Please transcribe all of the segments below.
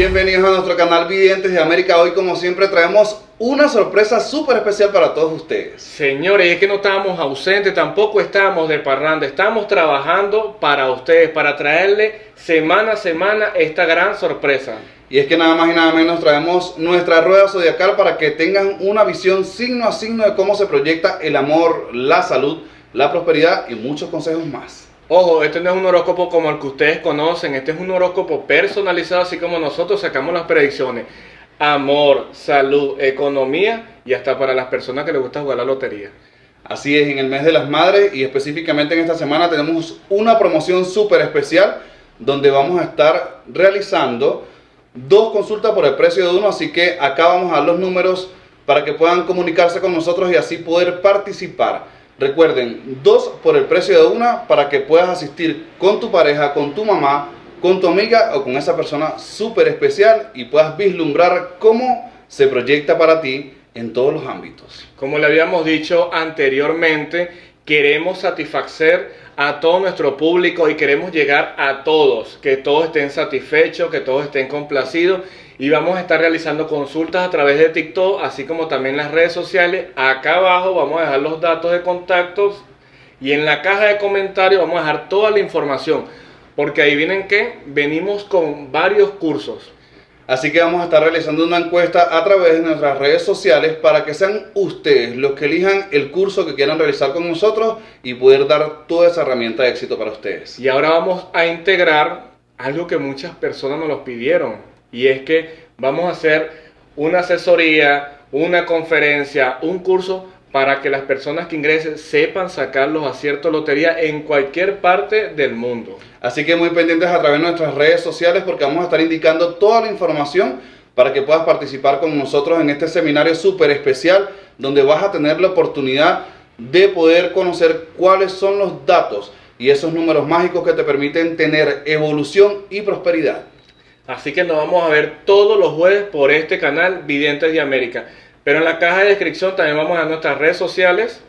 Bienvenidos a nuestro canal Videntes de América. Hoy, como siempre, traemos una sorpresa súper especial para todos ustedes. Señores, es que no estábamos ausentes, tampoco estábamos de parranda, estamos trabajando para ustedes, para traerle semana a semana esta gran sorpresa. Y es que nada más y nada menos traemos nuestra rueda zodiacal para que tengan una visión signo a signo de cómo se proyecta el amor, la salud, la prosperidad y muchos consejos más. Ojo, este no es un horóscopo como el que ustedes conocen, este es un horóscopo personalizado, así como nosotros sacamos las predicciones. Amor, salud, economía y hasta para las personas que les gusta jugar la lotería. Así es, en el mes de las madres y específicamente en esta semana tenemos una promoción súper especial donde vamos a estar realizando 2 consultas por el precio de 1, así que acá vamos a dar los números para que puedan comunicarse con nosotros y así poder participar. Recuerden, 2 por el precio de 1 para que puedas asistir con tu pareja, con tu mamá, con tu amiga o con esa persona súper especial y puedas vislumbrar cómo se proyecta para ti en todos los ámbitos. Como le habíamos dicho anteriormente, queremos satisfacer a todo nuestro público y queremos llegar a todos, que todos estén satisfechos, que todos estén complacidos. Y vamos a estar realizando consultas a través de TikTok, así como también las redes sociales. Acá abajo vamos a dejar los datos de contactos y en la caja de comentarios vamos a dejar toda la información. Porque ahí vienen que venimos con varios cursos. Así que vamos a estar realizando una encuesta a través de nuestras redes sociales para que sean ustedes los que elijan el curso que quieran realizar con nosotros y poder dar toda esa herramienta de éxito para ustedes. Y ahora vamos a integrar algo que muchas personas nos lo pidieron. Y es que vamos a hacer una asesoría, una conferencia, un curso para que las personas que ingresen sepan sacar los aciertos de lotería en cualquier parte del mundo. Así que muy pendientes a través de nuestras redes sociales porque vamos a estar indicando toda la información para que puedas participar con nosotros en este seminario súper especial donde vas a tener la oportunidad de poder conocer cuáles son los datos y esos números mágicos que te permiten tener evolución y prosperidad. Así que nos vamos a ver todos los jueves por este canal Videntes de América. Pero en la caja de descripción también vamos a nuestras redes sociales.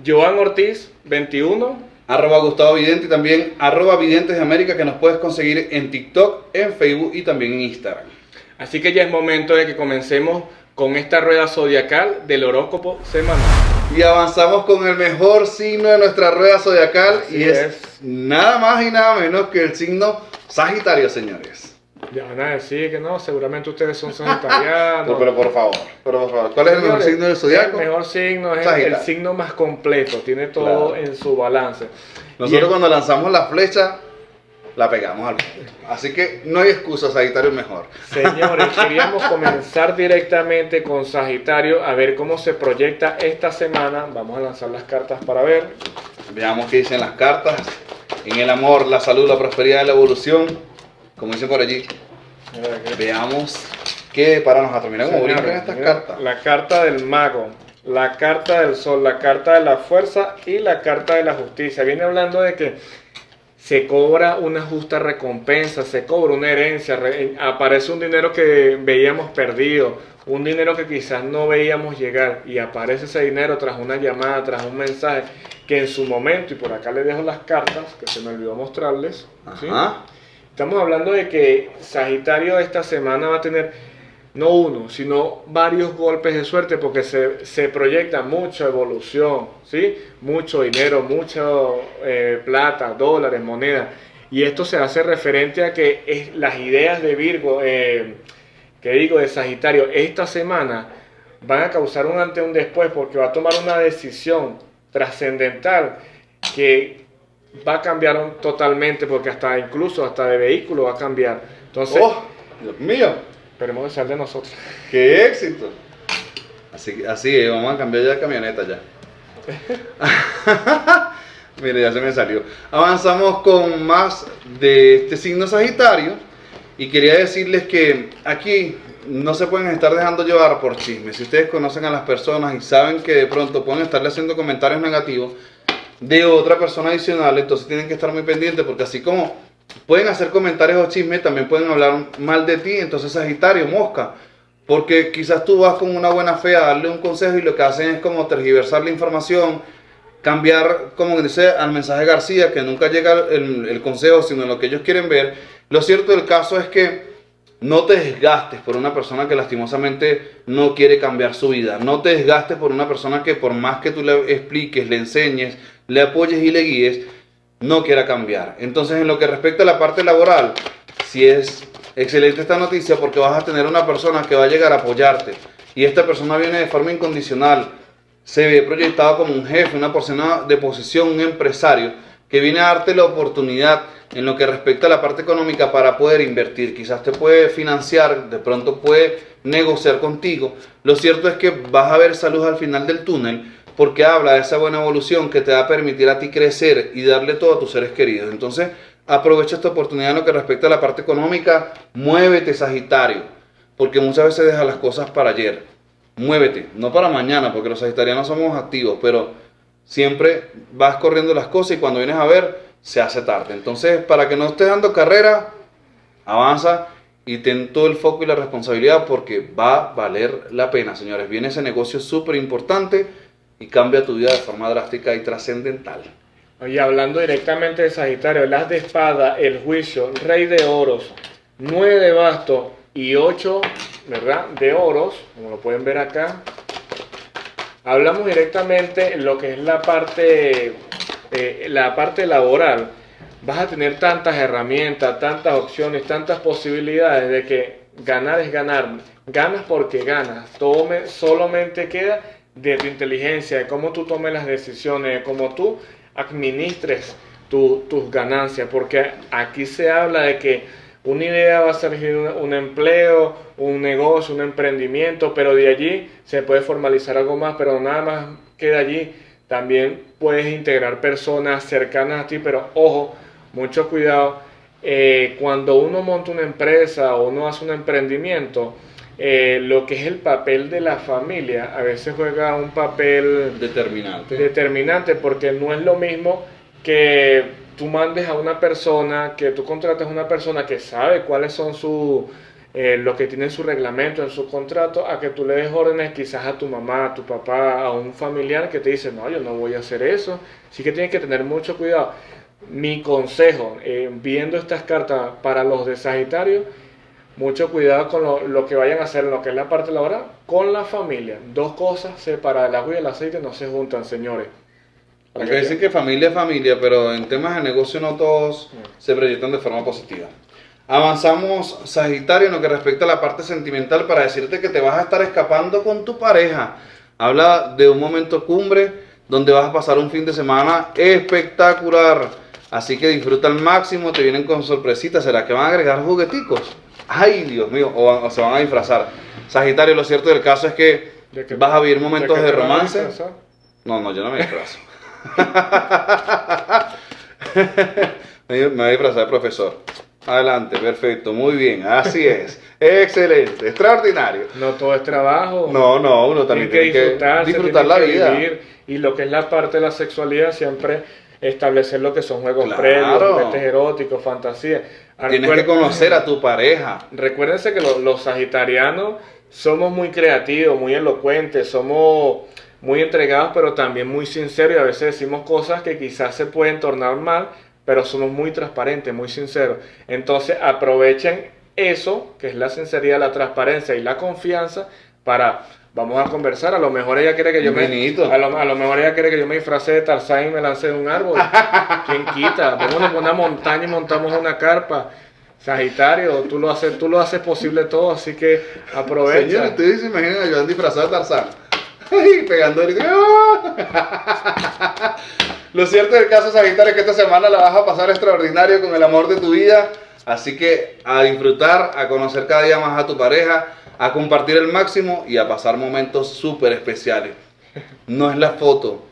Joan Ortiz 21. @Gustavo Vidente y también @Videntes de América que nos puedes conseguir en TikTok, en Facebook y también en Instagram. Así que ya es momento de que comencemos con esta rueda zodiacal del horóscopo semanal. Y avanzamos con el mejor signo de nuestra rueda zodiacal. Así y es nada más y nada menos que el signo Sagitario, señores. Ya van a decir que no, seguramente ustedes son sagitarianos. pero por favor, ¿cuál es el mejor signo del zodiaco? El mejor signo es el signo más completo, tiene todo en su balance. Nosotros cuando lanzamos la flecha, la pegamos al punto. Así que no hay excusa, Sagitario es mejor. Señores, queríamos comenzar directamente con Sagitario, a ver cómo se proyecta esta semana. Vamos a lanzar las cartas para ver. Veamos qué dicen las cartas. En el amor, la salud, la prosperidad y la evolución. Como dicen por allí. Veamos qué para nos terminar como brincan estas cartas. La carta del mago, la carta del sol, la carta de la fuerza y la carta de la justicia. Viene hablando de que se cobra una justa recompensa, se cobra una herencia, aparece un dinero que veíamos perdido, un dinero que quizás no veíamos llegar y aparece ese dinero tras una llamada, tras un mensaje que en su momento, y por acá les dejo las cartas que se me olvidó mostrarles, ¿sí? Estamos hablando de que Sagitario esta semana va a tener no uno, sino varios golpes de suerte porque se proyecta mucha evolución, ¿sí? Mucho dinero, mucho plata, dólares, moneda. Y esto se hace referente a que las ideas de Virgo, de Sagitario, esta semana van a causar un antes y un después porque va a tomar una decisión trascendental que va a cambiar totalmente porque incluso hasta de vehículo va a cambiar. Entonces, ¡oh, Dios mío! Esperemos que salga de nosotros. ¡Qué éxito! Así vamos a cambiar ya de camioneta ya. Mire, ya se me salió. Avanzamos con más de este signo Sagitario. Y quería decirles que aquí no se pueden estar dejando llevar por chismes. Si ustedes conocen a las personas y saben que de pronto pueden estarle haciendo comentarios negativos de otra persona adicional, entonces tienen que estar muy pendientes porque así como pueden hacer comentarios o chismes, también pueden hablar mal de ti. Entonces, Sagitario, mosca, porque quizás tú vas con una buena fe a darle un consejo y lo que hacen es como tergiversar la información, cambiar, como dice, al mensaje García, que nunca llega el consejo, sino lo que ellos quieren ver. Lo cierto del caso es que No te desgastes por una persona que lastimosamente no quiere cambiar su vida. No te desgastes por una persona que por más que tú le expliques, le enseñes, le apoyes y le guíes, no quiera cambiar. Entonces, en lo que respecta a la parte laboral, si es excelente esta noticia porque vas a tener una persona que va a llegar a apoyarte. Y esta persona viene de forma incondicional. Se ve proyectado como un jefe, una persona de posición, un empresario que viene a darte la oportunidad en lo que respecta a la parte económica para poder invertir. Quizás te puede financiar, de pronto puede negociar contigo. Lo cierto es que vas a ver salud al final del túnel porque habla de esa buena evolución que te va a permitir a ti crecer y darle todo a tus seres queridos. Entonces, aprovecha esta oportunidad en lo que respecta a la parte económica. Muévete, Sagitario, porque muchas veces dejas las cosas para ayer. Muévete, no para mañana, porque los sagitarianos somos activos, pero siempre vas corriendo las cosas y cuando vienes a ver, se hace tarde. Entonces, para que no estés dando carrera, avanza y ten todo el foco y la responsabilidad porque va a valer la pena, señores. Viene ese negocio súper importante y cambia tu vida de forma drástica y trascendental. Oye, hablando directamente de Sagitario, el as de espada, el juicio, rey de oros, 9 de bastos y 8, ¿verdad?, de oros, como lo pueden ver acá. Hablamos directamente en lo que es la parte laboral. Vas a tener tantas herramientas, tantas opciones, tantas posibilidades de que ganar es ganar. Ganas porque ganas. Todo solamente queda de tu inteligencia, de cómo tú tomes las decisiones, de cómo tú administres tus ganancias. Porque aquí se habla de que una idea va a surgir un empleo, un negocio, un emprendimiento, pero de allí se puede formalizar algo más, pero nada más queda allí. También puedes integrar personas cercanas a ti, pero ojo, mucho cuidado. Cuando uno monta una empresa o uno hace un emprendimiento, lo que es el papel de la familia a veces juega un papel determinante porque no es lo mismo que tú mandes a una persona, que tú contrates a una persona que sabe cuáles son lo que tiene en su reglamento, en su contrato, a que tú le des órdenes quizás a tu mamá, a tu papá, a un familiar que te dice, no, yo no voy a hacer eso. Así que tienes que tener mucho cuidado. Mi consejo, viendo estas cartas para los de Sagitario, mucho cuidado con lo que vayan a hacer en lo que es la parte laboral con la familia. Dos cosas separadas, el agua y el aceite no se juntan, señores. Hay que decir que familia es familia, pero en temas de negocio no todos se proyectan de forma positiva. Avanzamos, Sagitario, en lo que respecta a la parte sentimental para decirte que te vas a estar escapando con tu pareja. Habla de un momento cumbre donde vas a pasar un fin de semana espectacular. Así que disfruta al máximo, te vienen con sorpresitas. ¿Será que van a agregar jugueticos? Ay, Dios mío, o se van a disfrazar. Sagitario, lo cierto del caso es que vas a vivir momentos de romance. No, yo no me disfrazo. Me voy a disfrazar de profesor. Adelante, perfecto, muy bien, así es. Excelente, extraordinario. No todo es trabajo. No, uno también tiene que disfrutar la vida. Vivir. Y lo que es la parte de la sexualidad, siempre establecer lo que son juegos previos, juguetes eróticos, fantasías. Tienes que conocer a tu pareja. Recuérdense que los sagitarianos somos muy creativos, muy elocuentes, somos muy entregados, pero también muy sinceros y a veces decimos cosas que quizás se pueden tornar mal, pero somos muy transparentes, muy sinceros. Entonces aprovechen eso, que es la sinceridad, la transparencia y la confianza vamos a conversar. A lo mejor ella quiere que yo a lo mejor ella quiere que yo me disfrace de Tarzán y me lance de un árbol. ¿Quién quita? Vámonos a una montaña y montamos una carpa. Sagitario, tú lo haces posible todo, así que aprovecha. Señor, ustedes se imaginan a Joan disfrazado de Tarzán. Pegando el... Lo cierto del caso, Sagitario, es que esta semana la vas a pasar extraordinario con el amor de tu vida. Así que a disfrutar, a conocer cada día más a tu pareja, a compartir el máximo y a pasar momentos súper especiales. No es la foto,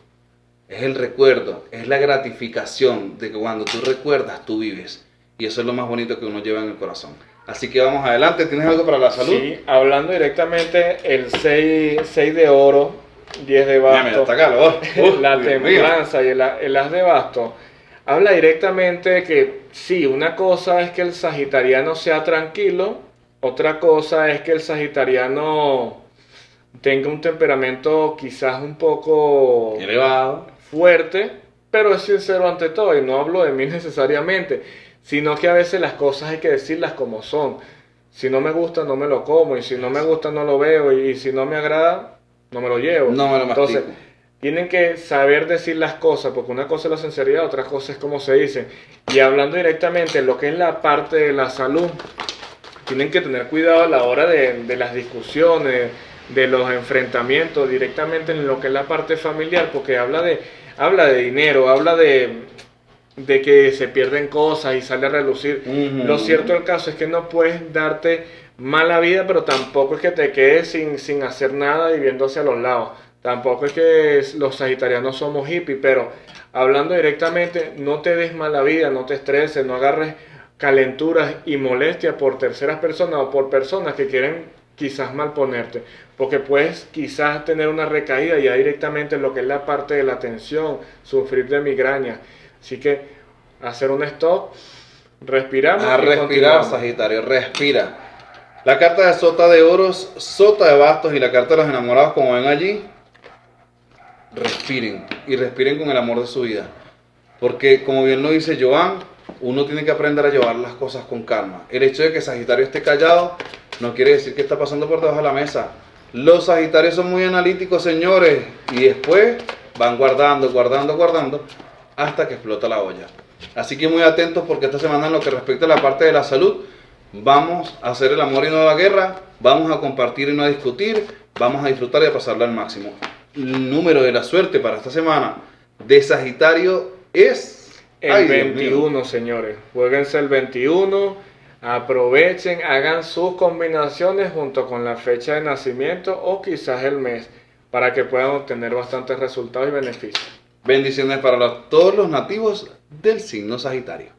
es el recuerdo, es la gratificación de que cuando tú recuerdas, tú vives. Y eso es lo más bonito que uno lleva en el corazón. Así que vamos adelante. ¿Tienes algo para la salud? Sí, hablando directamente, el 6 de oro, 10 de basto. Mira, está calor. La templanza y el as de basto. Habla directamente de que sí, una cosa es que el sagitariano sea tranquilo, otra cosa es que el sagitariano tenga un temperamento quizás un poco elevado, fuerte, pero es sincero ante todo, y no hablo de mí necesariamente, sino que a veces las cosas hay que decirlas como son. si no me gusta no me lo como, y si no me gusta no lo veo, y si no me agrada no me lo llevo. No me lo mastico. Entonces, tienen que saber decir las cosas, porque una cosa es la sinceridad, otra cosa es cómo se dice. Y hablando directamente en lo que es la parte de la salud, tienen que tener cuidado a la hora de las discusiones, de los enfrentamientos, directamente en lo que es la parte familiar, porque habla de dinero, habla de que se pierden cosas y sale a relucir. Lo cierto del caso es que no puedes darte mala vida, pero tampoco es que te quedes sin hacer nada y viendo hacia los lados. Tampoco es que los sagitarianos somos hippies, pero hablando directamente, no te des mala vida, no te estreses, no agarres calenturas y molestias por terceras personas o por personas que quieren quizás malponerte, porque puedes quizás tener una recaída ya directamente en lo que es la parte de la tensión, sufrir de migraña. Así que hacer un stop, respiramos. A y respirar, continuamos. Sagitario, respira. La carta de Sota de Oros, Sota de Bastos y la carta de los enamorados, como ven allí, respiren y respiren con el amor de su vida. Porque como bien lo dice Joan, uno tiene que aprender a llevar las cosas con calma. El hecho de que Sagitario esté callado no quiere decir que está pasando por debajo de la mesa. Los Sagitarios son muy analíticos, señores, y después van guardando hasta que explota la olla. Así que muy atentos, porque esta semana en lo que respecta a la parte de la salud, vamos a hacer el amor y no la guerra, vamos a compartir y no a discutir, vamos a disfrutar y a pasarla al máximo. El número de la suerte para esta semana de Sagitario es El 21, señores. Jueguense el 21, aprovechen, hagan sus combinaciones junto con la fecha de nacimiento o quizás el mes, para que puedan obtener bastantes resultados y beneficios. Bendiciones para todos los nativos del signo Sagitario.